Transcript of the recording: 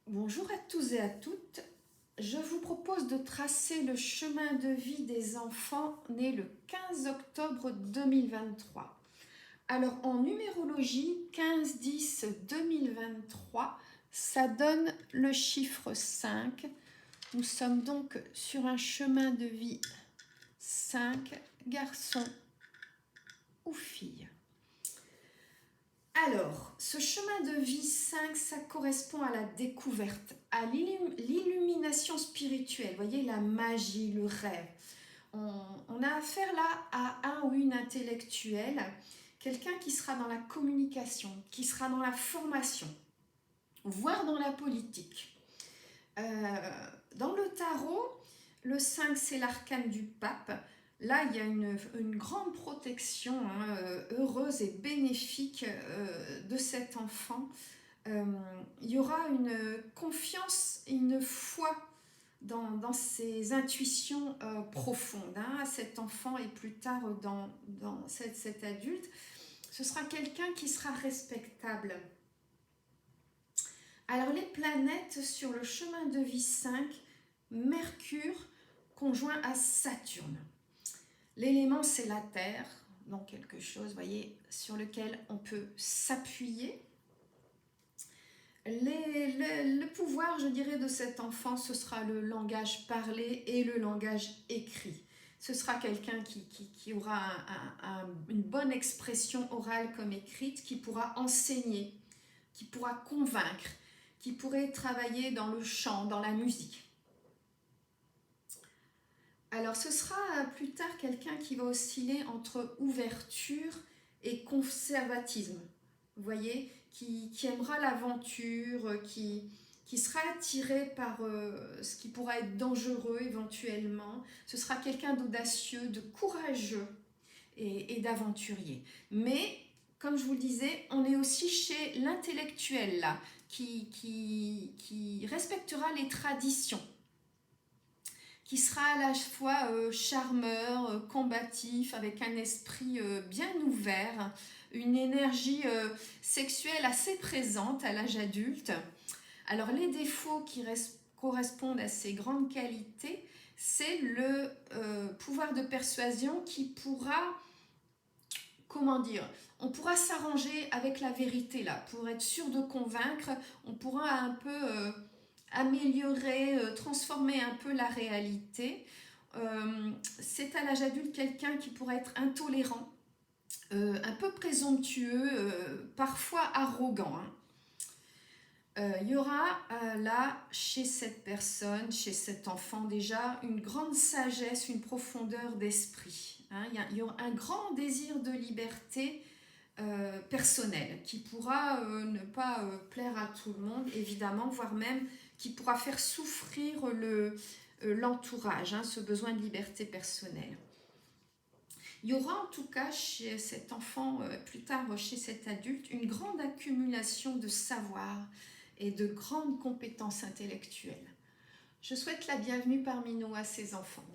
Bonjour à tous et à toutes. Je vous propose de tracer le chemin de vie des enfants nés le 15 octobre 2023. Alors en numérologie, 15-10-2023, ça donne le chiffre 5. Nous sommes donc sur un chemin de vie 5, garçon ou fille. Alors, ce chemin de vie 5, ça correspond à la découverte, à l'illumination spirituelle, vous voyez, la magie, le rêve. On a affaire là à un ou une intellectuelle, quelqu'un qui sera dans la communication, qui sera dans la formation, voire dans la politique. Dans le tarot, le 5, c'est l'arcane du pape. Là, il y a une grande protection heureuse et bénéfique de cet enfant. Il y aura une confiance et une foi dans ses intuitions profondes. Cet enfant et plus tard dans cet adulte, ce sera quelqu'un qui sera respectable. Alors les planètes sur le chemin de vie 5, Mercure conjoint à Saturne. L'élément, c'est la terre, donc quelque chose, voyez, sur lequel on peut s'appuyer. Le pouvoir, je dirais, de cet enfant, ce sera le langage parlé et le langage écrit. Ce sera quelqu'un qui aura une bonne expression orale comme écrite, qui pourra enseigner, qui pourra convaincre, qui pourrait travailler dans le chant, dans la musique. Alors ce sera plus tard quelqu'un qui va osciller entre ouverture et conservatisme, vous voyez, qui aimera l'aventure, qui sera attiré par ce qui pourra être dangereux éventuellement. Ce sera quelqu'un d'audacieux, de courageux et d'aventurier. Mais, comme je vous le disais, on est aussi chez l'intellectuel là, qui respectera les traditions, qui sera à la fois charmeur, combatif, avec un esprit bien ouvert, une énergie sexuelle assez présente à l'âge adulte. Alors les défauts qui correspondent à ces grandes qualités, c'est le pouvoir de persuasion qui pourra, comment dire, on pourra s'arranger avec la vérité là, pour être sûr de convaincre, on pourra un peu améliorer, transformer un peu la réalité. C'est à l'âge adulte quelqu'un qui pourrait être intolérant, un peu présomptueux, parfois arrogant. Il y aura là, chez cette personne, chez cet enfant déjà, une grande sagesse, une profondeur d'esprit. Il y aura un grand désir de liberté personnelle qui pourra ne pas plaire à tout le monde, évidemment, voire même qui pourra faire souffrir l'entourage, ce besoin de liberté personnelle. Il y aura en tout cas chez cet enfant, plus tard chez cet adulte, une grande accumulation de savoir et de grandes compétences intellectuelles. Je souhaite la bienvenue parmi nous à ces enfants.